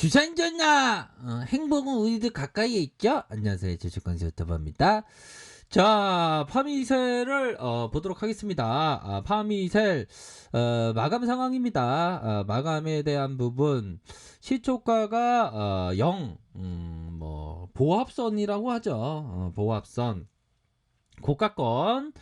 주산전나 행복은 우리들 가까이에 있죠. 안녕하세요, 주식kon수 유튜버입니다. 자, 파미셀을 보도록 하겠습니다. 파미셀 마감 상황입니다. 마감에 대한 부분 시초가가 0, 뭐 보합선이라고 하죠. 보합선 고가권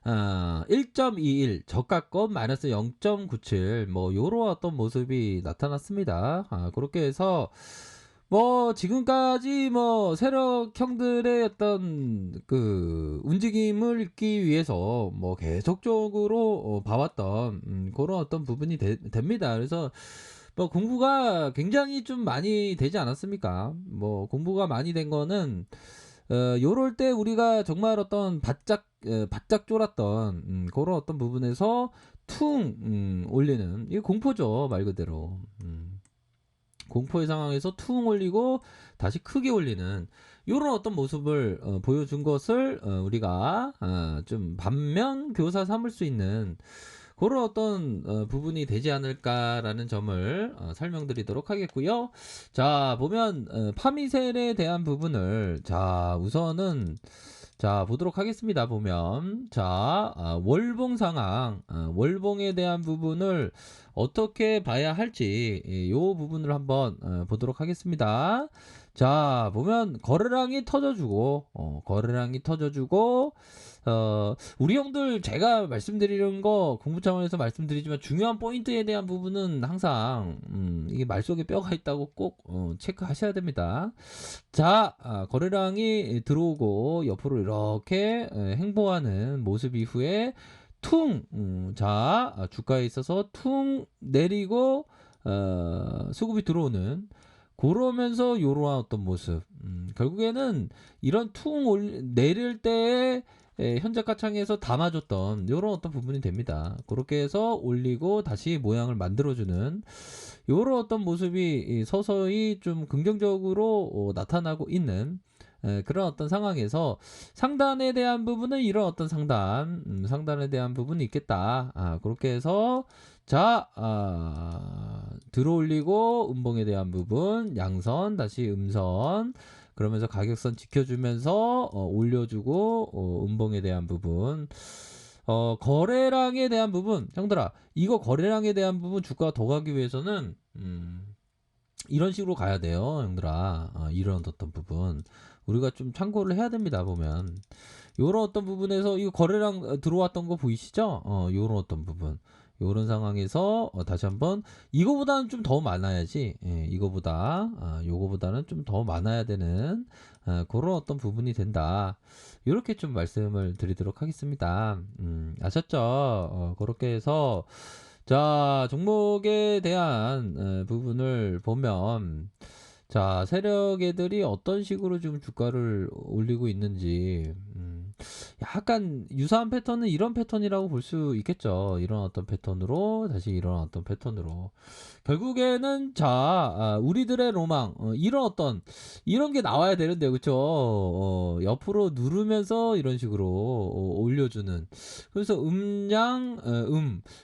1.21 저가권 마이너스 0.97 뭐 요런 어떤 모습이 나타났습니다. 그렇게 해서 뭐 지금까지 뭐 세력형들의 어떤 그 움직임을 읽기 위해서 뭐 계속적으로 봐왔던 그런 어떤 부분이 됩니다. 그래서 뭐 공부가 굉장히 좀 많이 되지 않았습니까? 뭐 공부가 많이 된 거는 요럴 때 우리가 정말 어떤 바짝 쫄았던 그런 어떤 부분에서 퉁 올리는 이게 공포죠, 말 그대로. 공포의 상황에서 퉁 올리고 다시 크게 올리는 요런 어떤 모습을 보여준 것을 우리가 좀 반면 교사 삼을 수 있는 그런 어떤 부분이 되지 않을까라는 점을 설명드리도록 하겠고요. 자, 보면 파미셀에 대한 부분을 자 우선은 자 보도록 하겠습니다. 보면 자 월봉 상황, 월봉에 대한 부분을 어떻게 봐야 할지 요 부분을 한번 보도록 하겠습니다. 자, 보면 거래량이 터져주고 거래량이 터져주고 우리 형들 제가 말씀드리는 거 공부 차원에서 말씀드리지만 중요한 포인트에 대한 부분은 항상 이게 말 속에 뼈가 있다고 꼭 체크하셔야 됩니다. 자, 거래량이 들어오고 옆으로 이렇게 행보하는 모습 이후에 퉁, 자, 주가에 있어서 퉁 내리고 수급이 들어오는 그러면서 요러한 어떤 모습. 결국에는 이런 내릴 때에 현재가 창에서 담아줬던 이런 어떤 부분이 됩니다. 그렇게 해서 올리고 다시 모양을 만들어주는 이런 어떤 모습이 서서히 좀 긍정적으로 나타나고 있는 그런 어떤 상황에서 상단에 대한 부분은 이런 어떤 상단에 대한 부분이 있겠다. 그렇게 해서 자, 들어올리고 음봉에 대한 부분 양선 다시 음선 그러면서 가격선 지켜주면서 올려주고 음봉에 대한 부분 거래량에 대한 부분 형들아 이거 거래량에 대한 부분 주가가 더 가기 위해서는 이런 식으로 가야 돼요 형들아. 이런 어떤 부분 우리가 좀 참고를 해야 됩니다. 보면 요런 어떤 부분에서 이거 거래량 들어왔던 거 보이시죠? 요런 어떤 부분 요런 상황에서 다시 한번 이거보다는 좀 더 많아야지 요거보다는 좀 더 많아야 되는 그런 어떤 부분이 된다. 이렇게 좀 말씀을 드리도록 하겠습니다. 아셨죠? 그렇게 해서 자 종목에 대한 부분을 보면 자 세력 애들이 어떤 식으로 좀 주가를 올리고 있는지 약간 유사한 패턴은 이런 패턴이라고 볼 수 있겠죠. 이런 어떤 패턴으로 다시 이런 어떤 패턴으로 결국에는 자 우리들의 로망 이런 어떤 이런 게 나와야 되는데 그쵸? 옆으로 누르면서 이런 식으로 올려주는 그래서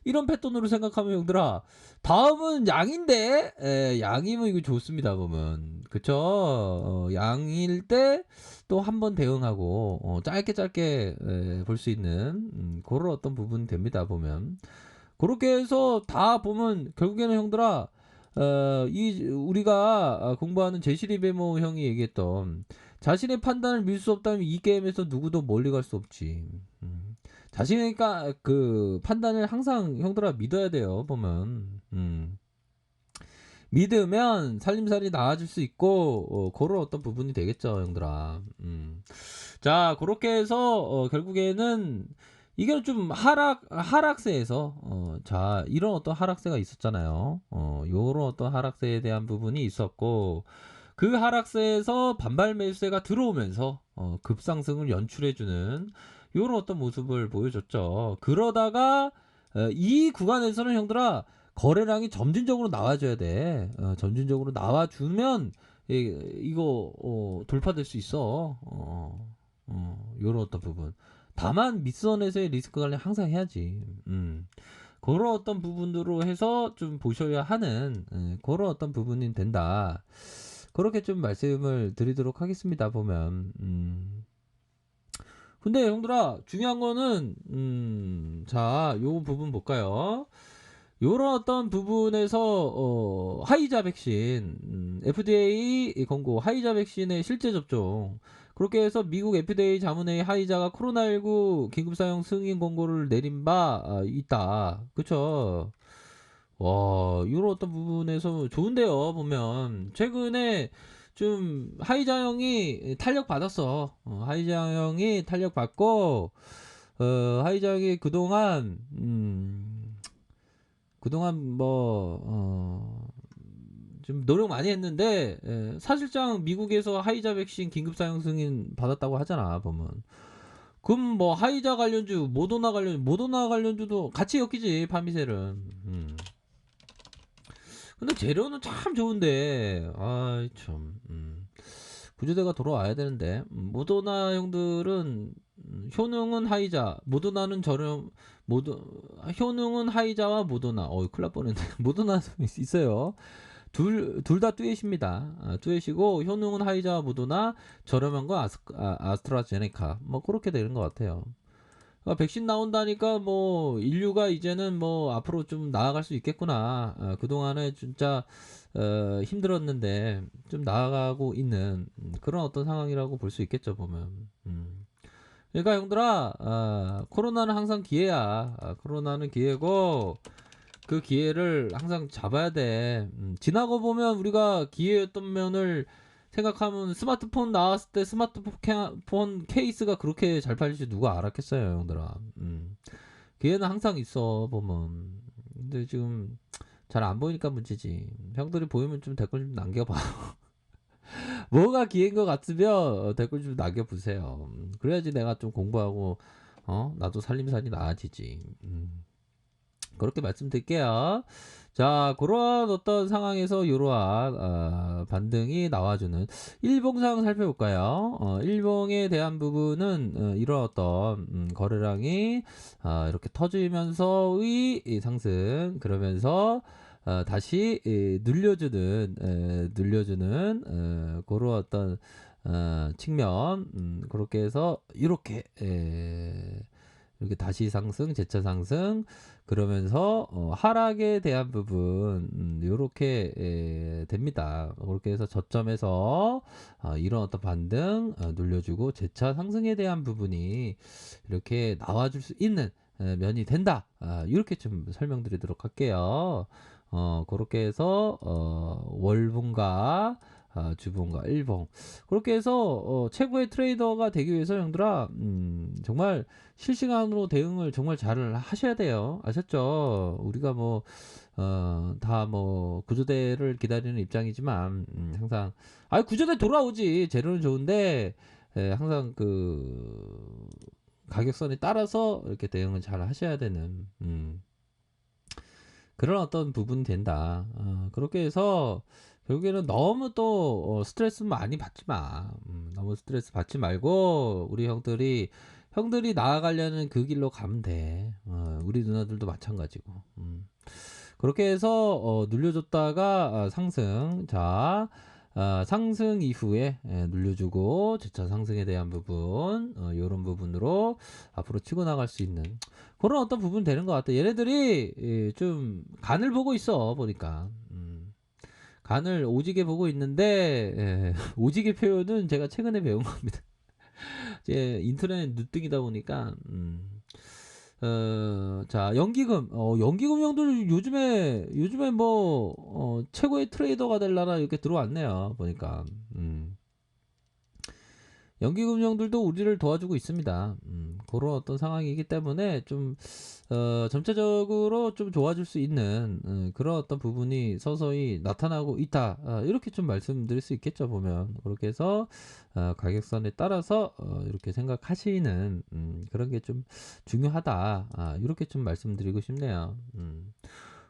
이런 패턴으로 생각하면 형들아 다음은 양인데 양이면 이거 좋습니다 보면 그쵸? 양일 때 또 한 번 대응하고 짧게 볼 수 있는 그런 어떤 부분이 됩니다 보면 그렇게 해서 다 보면 결국에는 형들아 이 우리가 공부하는 제시리베모 형이 얘기했던 자신의 판단을 밀 수 없다면 이 게임에서 누구도 멀리 갈 수 없지. 자신의 그 판단을 항상 형들아 믿어야 돼요 보면 믿으면 살림살이 나아질 수 있고 그런 어떤 부분이 되겠죠 형들아. 자 그렇게 해서 결국에는 이게 좀 하락세에서 자 이런 어떤 하락세가 있었잖아요. 요런 어떤 하락세에 대한 부분이 있었고 그 하락세에서 반발 매수세가 들어오면서 급상승을 연출해주는 요런 어떤 모습을 보여줬죠. 그러다가 이 구간에서는 형들아 거래량이 점진적으로 나와줘야 돼. 점진적으로 나와주면 이거 돌파될 수 있어. 요런 어떤 부분. 다만 밑선에서의 리스크 관리 항상 해야지. 그런 어떤 부분으로 해서 좀 보셔야 하는 그런 어떤 부분이 된다. 그렇게 좀 말씀을 드리도록 하겠습니다. 보면. 근데 형들아 중요한 거는 자, 요 부분 볼까요? 요런 어떤 부분에서 화이자 백신 FDA 권고 화이자 백신의 실제 접종 그렇게 해서 미국 FDA 자문회의 화이자가 코로나19 긴급 사용 승인 권고를 내린 바 있다. 그쵸? 와, 요런 어떤 부분에서 좋은데요. 보면 최근에 좀 하이자 형이 탄력 받았어. 하이자 형이 탄력 받고 하이자 형이 그동안 좀 노력 많이 했는데 사실상 미국에서 하이자 백신 긴급 사용 승인 받았다고 하잖아. 보면 그럼 뭐 하이자 관련주 모더나 관련주도 같이 엮이지. 파미셀은. 근데 재료는 참 좋은데 아이 참 구조대가 돌아와야 되는데 모더나 형들은 효능은 하이자 모더나는 저렴 효능은 하이자와 모더나 큰일 날 뻔했네. 모더나 있어요. 둘 다 뚜엣입니다. 뚜엣이고 효능은 하이자와 모더나 저렴한 거 아스트라제네카 뭐 그렇게 되는 것 같아요. 백신 나온다니까 뭐 인류가 이제는 뭐 앞으로 좀 나아갈 수 있겠구나. 그동안에 진짜 힘들었는데 좀 나아가고 있는 그런 어떤 상황이라고 볼 수 있겠죠 보면. 그러니까 형들아 코로나는 항상 기회야. 코로나는 기회고 그 기회를 항상 잡아야 돼. 지나고 보면 우리가 기회였던 면을 생각하면 스마트폰 나왔을 때 스마트폰 케이스가 그렇게 잘 팔릴지 누가 알았겠어요, 형들아. 기회는 항상 있어, 보면. 근데 지금 잘 안 보이니까 문제지. 형들이 보이면 좀 댓글 좀 남겨봐. 뭐가 기회인 것 같으면 댓글 좀 남겨보세요. 그래야지 내가 좀 공부하고, 나도 살림살이 나아지지. 그렇게 말씀드릴게요. 자, 그러한 어떤 상황에서 이러한 반등이 나와주는 일봉상 살펴볼까요? 일봉에 대한 부분은 이런 어떤 거래량이 이렇게 터지면서의 이 상승 그러면서 다시 늘려주는 그런 어떤 측면 그렇게 해서 이렇게 다시 상승, 재차 상승 그러면서 하락에 대한 부분 요렇게 됩니다. 그렇게 해서 저점에서 이런 어떤 반등 눌려주고 재차 상승에 대한 부분이 이렇게 나와줄 수 있는 면이 된다. 이렇게 좀 설명드리도록 할게요. 그렇게 해서 월봉과 주봉과 일봉 그렇게 해서 최고의 트레이더가 되기 위해서 형들아 정말 실시간으로 대응을 정말 잘 하셔야 돼요. 아셨죠? 우리가 다 구조대를 기다리는 입장이지만 항상 구조대 돌아오지. 재료는 좋은데 항상 그 가격선에 따라서 이렇게 대응을 잘 하셔야 되는 그런 어떤 부분이 된다. 그렇게 해서 결국에는 너무 또 스트레스 많이 받지 마. 너무 스트레스 받지 말고 우리 형들이 나아가려는 그 길로 가면 돼. 우리 누나들도 마찬가지고. 그렇게 해서 눌려줬다가 상승. 자, 상승 이후에 눌려주고 재차 상승에 대한 부분 이런 부분으로 앞으로 치고 나갈 수 있는 그런 어떤 부분 되는 것 같아. 얘네들이 좀 간을 보고 있어 보니까. 간을 오지게 보고 있는데 오지게 표현은 제가 최근에 배운 겁니다. 이제 인터넷 누등이다 보니까 자 연기금 연기금 형들 요즘에 최고의 트레이더가 될라나 이렇게 들어왔네요 보니까 연기금형들도 우리를 도와주고 있습니다. 그런 어떤 상황이기 때문에 좀 점차적으로 좀 좋아질 수 있는 그런 어떤 부분이 서서히 나타나고 있다. 이렇게 좀 말씀드릴 수 있겠죠 보면 그렇게 해서 가격선에 따라서 이렇게 생각하시는 그런 게 좀 중요하다. 이렇게 좀 말씀드리고 싶네요.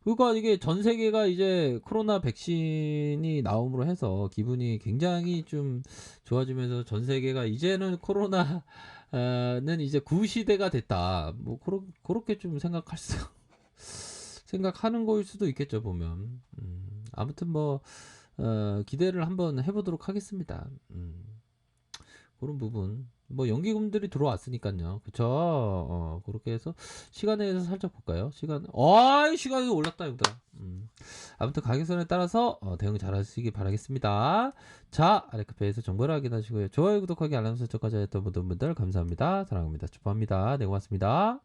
그러니까 이게 전 세계가 이제 코로나 백신이 나옴으로 해서 기분이 굉장히 좀 좋아지면서 전 세계가 이제는 코로나는 이제 구시대가 됐다. 그렇게 좀 생각할 수 생각하는 거일 수도 있겠죠 보면. 아무튼 뭐 기대를 한번 해 보도록 하겠습니다. 그런 부분. 뭐 연기금들이 들어왔으니까요. 그쵸? 그렇게 해서 시간에 대해서 살짝 볼까요? 시간이 올랐다, 이거다. 아무튼 가격선에 따라서 대응 잘 하시기 바라겠습니다. 자, 아래카페에서 정보를 확인하시고요. 좋아요, 구독하기, 알람 설정까지 했던 모든 분들 감사합니다. 사랑합니다. 축복합니다. 네, 고맙습니다.